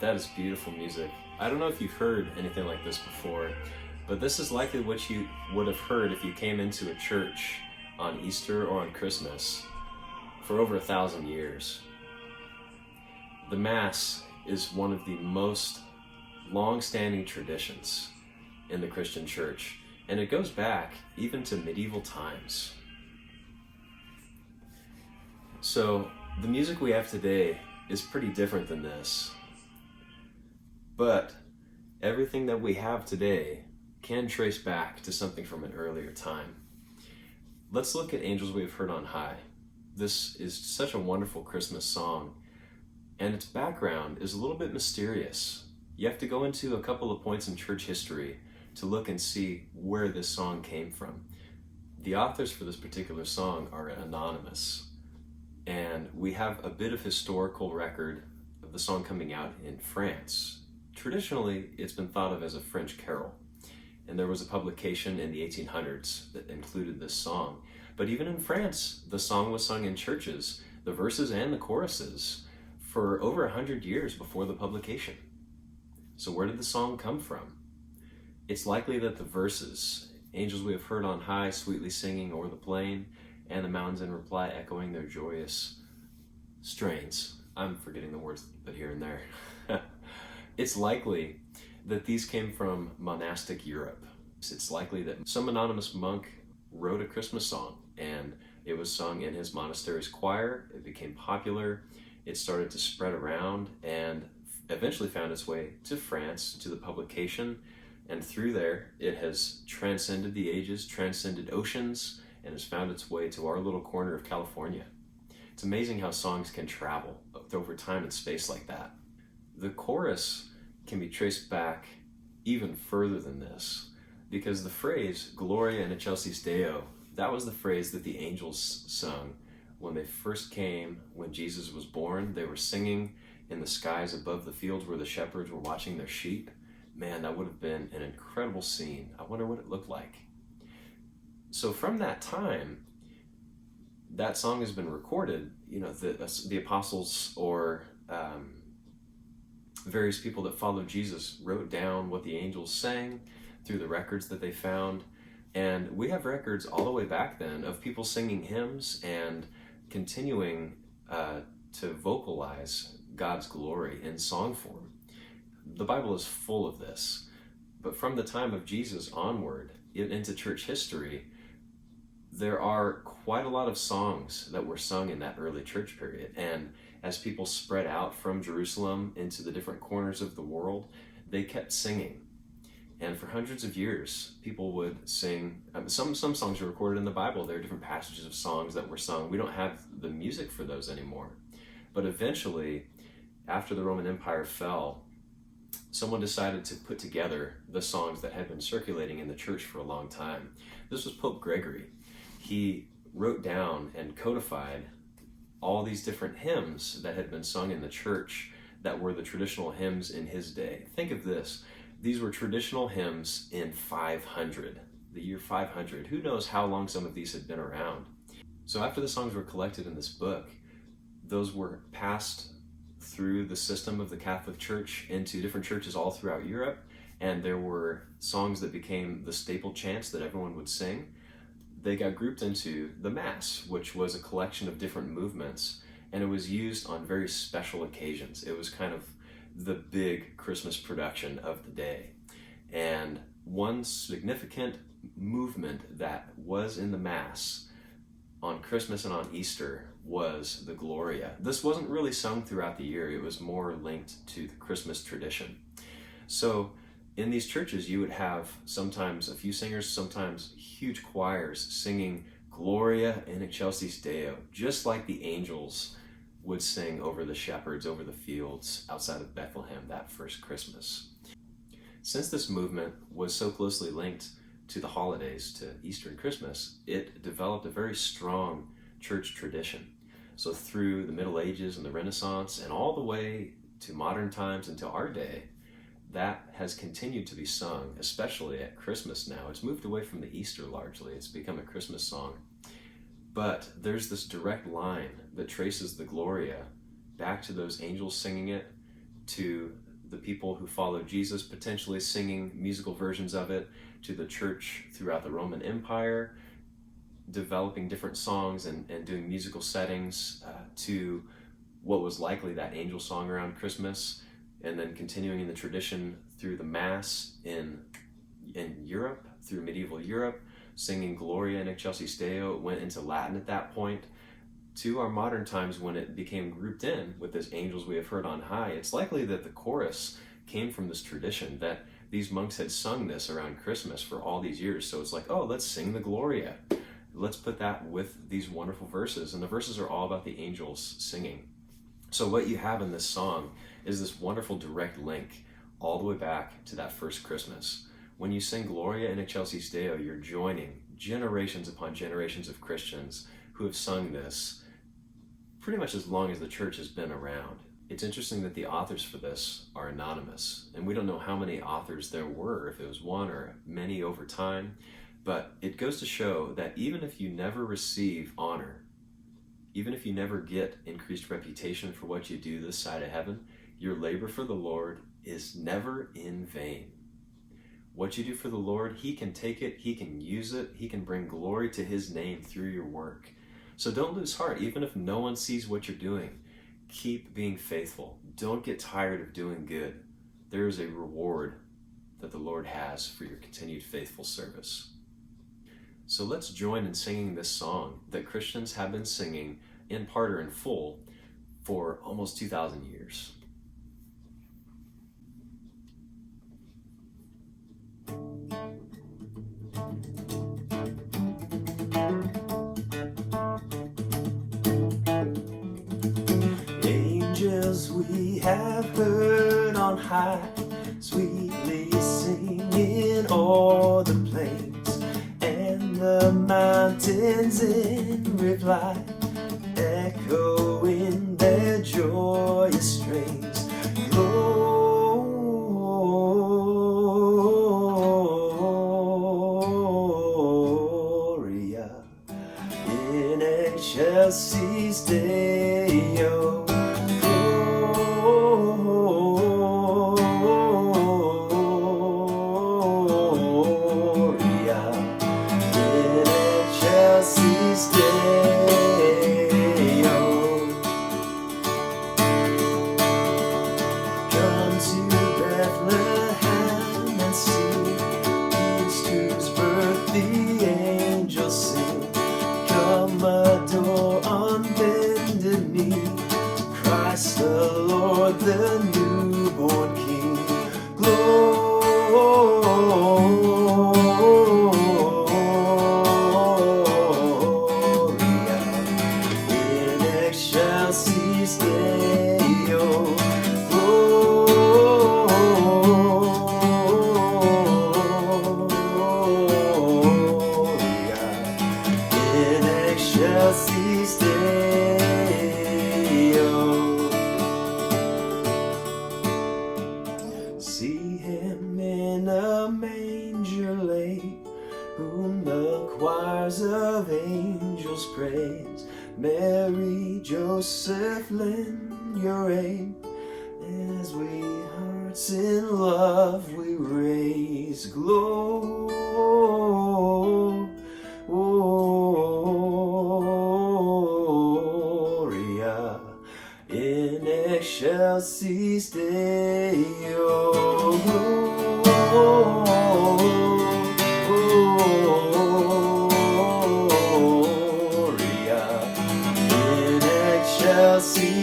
That is beautiful music. I don't know if you've heard anything like this before, but this is likely what you would have heard if you came into a church on Easter or on Christmas for over 1,000 years. The Mass is one of the most long-standing traditions in the Christian church, and it goes back even to medieval times. So the music we have today is pretty different than this, but everything that we have today can trace back to something from an earlier time. Let's look at Angels We Have Heard on High. This is such a wonderful Christmas song, and its background is a little bit mysterious. You have to go into a couple of points in church history to look and see where this song came from. The authors for this particular song are anonymous, and we have a bit of historical record of the song coming out in France. Traditionally, it's been thought of as a French carol, and there was a publication in the 1800s that included this song. But even in France, the song was sung in churches, the verses and the choruses, for over 100 years before the publication. So where did the song come from? It's likely that the verses, "Angels we have heard on high, sweetly singing o'er the plain, and the mountains in reply echoing their joyous strains." I'm forgetting the words, but here and there. It's likely that these came from monastic Europe. It's likely that some anonymous monk wrote a Christmas song, and it was sung in his monastery's choir. It became popular. It started to spread around and eventually found its way to France, to the publication. And through there, it has transcended the ages, transcended oceans, and has found its way to our little corner of California. It's amazing how songs can travel over time and space like that. The chorus can be traced back even further than this, because the phrase "Gloria in excelsis Deo," that was the phrase that the angels sung when they first came, when Jesus was born. They were singing in the skies above the fields where the shepherds were watching their sheep. Man, that would have been an incredible scene. I wonder what it looked like. So from that time, that song has been recorded. You know, the apostles or various people that followed Jesus wrote down what the angels sang through the records that they found. And we have records all the way back then of people singing hymns and continuing to vocalize God's glory in song form. The Bible is full of this. But from the time of Jesus onward into church history, there are quite a lot of songs that were sung in that early church period. And as people spread out from Jerusalem into the different corners of the world, they kept singing. And for hundreds of years, people would sing. Some songs are recorded in the Bible. There are different passages of songs that were sung. We don't have the music for those anymore. But eventually, after the Roman Empire fell, someone decided to put together the songs that had been circulating in the church for a long time. This was Pope Gregory. He wrote down and codified all these different hymns that had been sung in the church that were the traditional hymns in his day. Think of this. These were traditional hymns in 500, the year 500. Who knows how long some of these had been around? So after the songs were collected in this book, those were passed through the system of the Catholic Church into different churches all throughout Europe, and there were songs that became the staple chants that everyone would sing. They got grouped into the Mass, which was a collection of different movements, and it was used on very special occasions. It was kind of the big Christmas production of the day. And one significant movement that was in the Mass on Christmas and on Easter was the Gloria. This wasn't really sung throughout the year. It was more linked to the Christmas tradition. So in these churches, you would have sometimes a few singers, sometimes huge choirs singing "Gloria in excelsis Deo," just like the angels would sing over the shepherds, over the fields outside of Bethlehem that first Christmas. Since this movement was so closely linked to the holidays, to Easter and Christmas, it developed a very strong church tradition. So through the Middle Ages and the Renaissance and all the way to modern times until our day, that has continued to be sung, especially at Christmas now. It's moved away from the Easter largely. It's become a Christmas song. But there's this direct line that traces the Gloria back to those angels singing it, to the people who followed Jesus potentially singing musical versions of it, to the church throughout the Roman Empire, developing different songs and doing musical settings, to what was likely that angel song around Christmas, and then continuing in the tradition through the Mass in Europe, through medieval Europe, singing Gloria in Excelsis Deo. It went into Latin at that point, to our modern times when it became grouped in with this angels we have heard on high. It's likely that the chorus came from this tradition, that these monks had sung this around Christmas for all these years. So it's like, oh, let's sing the Gloria. Let's put that with these wonderful verses. And the verses are all about the angels singing. So what you have in this song is this wonderful direct link all the way back to that first Christmas. When you sing Gloria in Excelsis Deo, you're joining generations upon generations of Christians who have sung this pretty much as long as the church has been around. It's interesting that the authors for this are anonymous, and we don't know how many authors there were, if it was one or many over time, but it goes to show that even if you never receive honor, even if you never get increased reputation for what you do this side of heaven, your labor for the Lord is never in vain. What you do for the Lord, He can take it, He can use it, He can bring glory to His name through your work. So don't lose heart, even if no one sees what you're doing. Keep being faithful. Don't get tired of doing good. There is a reward that the Lord has for your continued faithful service. So let's join in singing this song that Christians have been singing in part or in full for almost 2,000 years. Angels we have heard on high, sweetly singing o'er the plains, and the mountains in reply, echoing their joyous strains. Gloria in Excelsis Deo. The newborn King, Gloria in Excelsis Deo, Gloria in Excelsis Deo. See Him in a manger laid, whom the choirs of angels praise. Mary, Joseph, lend your aid, as we hearts in love we raise. Gloria in Excelsis Deo. Gloria in Excelsis